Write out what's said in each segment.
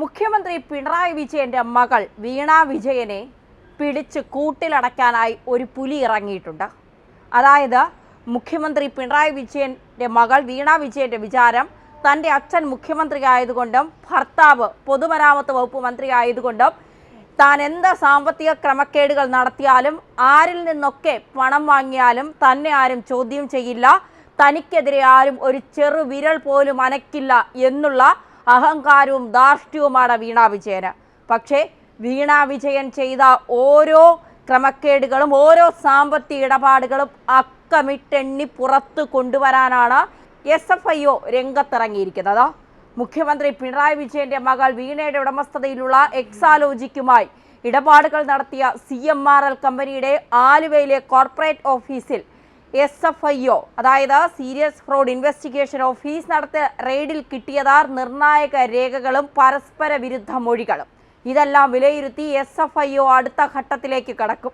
മുഖ്യമന്ത്രി പിണറായി വിജയന്റെ മകൾ വീണ വിജയനെ പിടിച്ച് കൂട്ടിലടയ്ക്കാനായി ഒരു പുലി ഇറങ്ങിയിട്ടുണ്ട്. അതായത് മുഖ്യമന്ത്രി പിണറായി വിജയന്റെ മകൾ വീണ വിജയന്റെ വിചാരം തൻ്റെ അച്ഛൻ മുഖ്യമന്ത്രി ആയതുകൊണ്ടും ഭർത്താവ് പൊതുമരാമത്ത് വകുപ്പ് മന്ത്രി ആയതുകൊണ്ടും താൻ എന്ത് സാമ്പത്തിക ക്രമക്കേടുകൾ നടത്തിയാലും ആരിൽ നിന്നൊക്കെ പണം വാങ്ങിയാലും തന്നെ ആരും ചോദ്യം ചെയ്യില്ല, തനിക്കെതിരെ ആരും ഒരു ചെറു വിരൽ പോലും അനക്കില്ല എന്നുള്ള അഹങ്കാരവും ധാർഷ്ട്യവുമാണ് വീണ വിജയന്. പക്ഷേ വീണ വിജയൻ ചെയ്ത ഓരോ ക്രമക്കേടുകളും ഓരോ സാമ്പത്തിക ഇടപാടുകളും അക്കമിട്ടെണ്ണി പുറത്തു കൊണ്ടുവരാനാണ് SFIO രംഗത്തിറങ്ങിയിരിക്കുന്നത്. മുഖ്യമന്ത്രി പിണറായി വിജയന്റെ മകൾ വീണയുടെ ഉടമസ്ഥതയിലുള്ള എക്സാലോജിക്കുമായി ഇടപാടുകൾ നടത്തിയ CMRL കമ്പനിയുടെ ആലുവയിലെ കോർപ്പറേറ്റ് ഓഫീസിൽ SFIO അതായത് സീരിയസ് ഫ്രോഡ് ഇൻവെസ്റ്റിഗേഷൻ ഓഫീസ് നടത്തിയ റെയ്ഡിൽ കിട്ടിയതാ നിർണായക രേഖകളും പരസ്പര വിരുദ്ധ മൊഴികളും. ഇതെല്ലാം വിലയിരുത്തി SFIO അടുത്ത ഘട്ടത്തിലേക്ക് കടക്കും.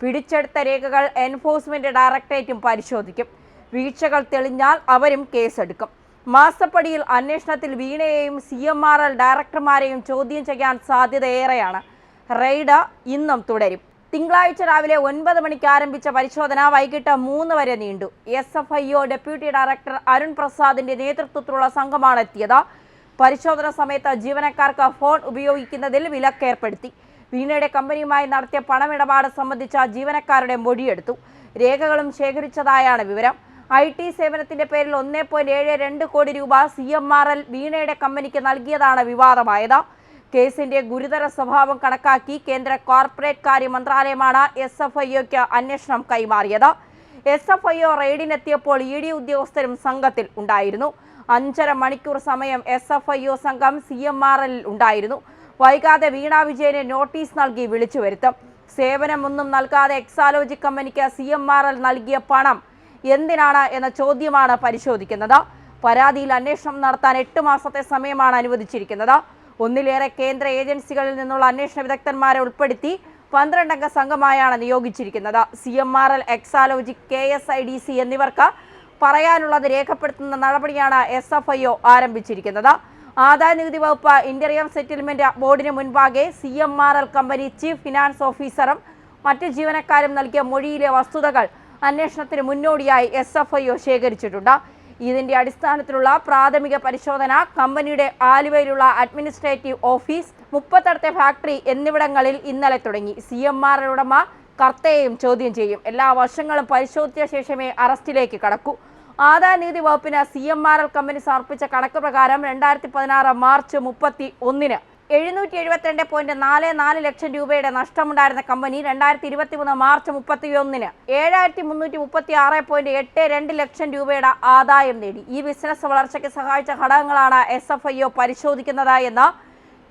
പിടിച്ചെടുത്ത രേഖകൾ എൻഫോഴ്സ്മെന്റ് ഡയറക്ടറേറ്റും പരിശോധിക്കും. വീഴ്ചകൾ തെളിഞ്ഞാൽ അവരും കേസെടുക്കും. മാസപ്പടിയിൽ അന്വേഷണത്തിൽ വീണയെയും CMRL ഡയറക്ടർമാരെയും ചോദ്യം ചെയ്യാൻ സാധ്യത ഏറെയാണ്. റെയ്ഡ് ഇന്നും തുടരും. തിങ്കളാഴ്ച രാവിലെ 9 മണിക്ക് ആരംഭിച്ച പരിശോധന വൈകിട്ട് 3 വരെ നീണ്ടു. SFIO ഡെപ്യൂട്ടി ഡയറക്ടർ അരുൺ പ്രസാദിന്റെ നേതൃത്വത്തിലുള്ള സംഘമാണ് എത്തിയത്. പരിശോധന സമയത്ത് ജീവനക്കാർക്ക് ഫോൺ ഉപയോഗിക്കുന്നതിൽ വിലക്കേർപ്പെടുത്തി. വീണയുടെ കമ്പനിയുമായി നടത്തിയ പണമിടപാട് സംബന്ധിച്ച ജീവനക്കാരുടെ മൊഴിയെടുത്തു. രേഖകളും ശേഖരിച്ചതായാണ് വിവരം. IT സേവനത്തിന്റെ പേരിൽ 1.72 കോടി രൂപ CMRL വീണയുടെ കമ്പനിക്ക് നൽകിയതാണ് വിവാദമായത്. കേസിന്റെ ഗുരുതര സ്വഭാവം കണക്കാക്കി കേന്ദ്ര കോർപ്പറേറ്റ് കാര്യ മന്ത്രാലയമാണ് SFIOയ്ക്ക് അന്വേഷണം കൈമാറിയത്. SFIO റെയ്ഡിനെത്തിയപ്പോൾ ED ഉദ്യോഗസ്ഥരും സംഘത്തിൽ ഉണ്ടായിരുന്നു. 5.5 മണിക്കൂർ സമയം SFIO സംഘം CMRL ഉണ്ടായിരുന്നു. വൈകാതെ വീണ വിജയനെ നോട്ടീസ് നൽകി വിളിച്ചു വരുത്തും. സേവനമൊന്നും നൽകാതെ എക്സാലോജി കമ്പനിക്ക് CMRL നൽകിയ പണം എന്തിനാണ് എന്ന ചോദ്യമാണ് പരിശോധിക്കുന്നത്. പരാതിയിൽ അന്വേഷണം നടത്താൻ 8 മാസത്തെ സമയമാണ് അനുവദിച്ചിരിക്കുന്നത്. ഒന്നിലേറെ കേന്ദ്ര ഏജൻസികളിൽ നിന്നുള്ള അന്വേഷണ വിദഗ്ധന്മാരെ ഉൾപ്പെടുത്തി 12 അംഗ സംഘമായാണ് നിയോഗിച്ചിരിക്കുന്നത്. CMRL, എക്സാലോജി, KSIDC എന്നിവർക്ക് പറയാനുള്ളത് രേഖപ്പെടുത്തുന്ന നടപടിയാണ് SFIO ആരംഭിച്ചിരിക്കുന്നത്. ആദായനികുതി വകുപ്പ് ഇന്റീരിയം സെറ്റിൽമെന്റ് ബോർഡിന് മുൻപാകെ CMRL കമ്പനി ചീഫ് ഫിനാൻസ് ഓഫീസറും മറ്റ് ജീവനക്കാരും നൽകിയ മൊഴിയിലെ വസ്തുതകൾ അന്വേഷണത്തിന് മുന്നോടിയായി SFIO ശേഖരിച്ചിട്ടുണ്ട്. ഇതിന്റെ അടിസ്ഥാനത്തിലുള്ള പ്രാഥമിക പരിശോധന കമ്പനിയുടെ ആലുവയിലുള്ള അഡ്മിനിസ്ട്രേറ്റീവ് ഓഫീസ്, മുപ്പത്തടത്തെ ഫാക്ടറി എന്നിവിടങ്ങളിൽ ഇന്നലെ തുടങ്ങി. CMRL ഉടമ കർത്തയെയും ചോദ്യം ചെയ്യും. എല്ലാ വശങ്ങളും പരിശോധിച്ച ശേഷമേ അറസ്റ്റിലേക്ക് കടക്കൂ. ആദായനികുതി വകുപ്പിന് CMRL കമ്പനി സമർപ്പിച്ച കണക്ക് പ്രകാരം 2016 മാർച്ച് 31-ന് 772.44 ലക്ഷം രൂപയുടെ നഷ്ടമുണ്ടായിരുന്ന കമ്പനി 2023 മാർച്ച് 31-ന് 7336.82 ലക്ഷം രൂപയുടെ ആദായം നേടി. ഈ ബിസിനസ് വളർച്ചയ്ക്ക് സഹായിച്ച ഘടകങ്ങളാണ് SFIO പരിശോധിക്കുന്നത് എന്ന്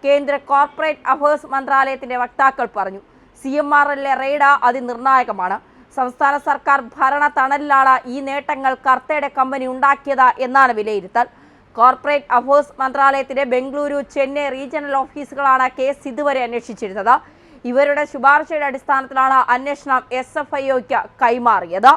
കേന്ദ്ര കോർപ്പറേറ്റ് അഫയേഴ്സ് മന്ത്രാലയത്തിന്റെ വക്താക്കൾ പറഞ്ഞു. CMRLലെ റെയ്ഡ് അതിനിർണായകമാണ്. സംസ്ഥാന സർക്കാർ ഭരണ തണലിലാണ് ഈ നേട്ടങ്ങൾ കർത്തയുടെ കമ്പനി ഉണ്ടാക്കിയത് എന്നാണ് വിലയിരുത്തൽ. കോർപ്പറേറ്റ് അഫയേഴ്സ് മന്ത്രാലയത്തിന്റെ ബംഗളൂരു, ചെന്നൈ റീജിയണൽ ഓഫീസുകളാണ് കേസ് ഇതുവരെ അന്വേഷിച്ചിരുന്നത്. ഇവരുടെ ശുപാർശയുടെ അടിസ്ഥാനത്തിലാണ് അന്വേഷണം SFIOയ്ക്ക് കൈമാറിയത്.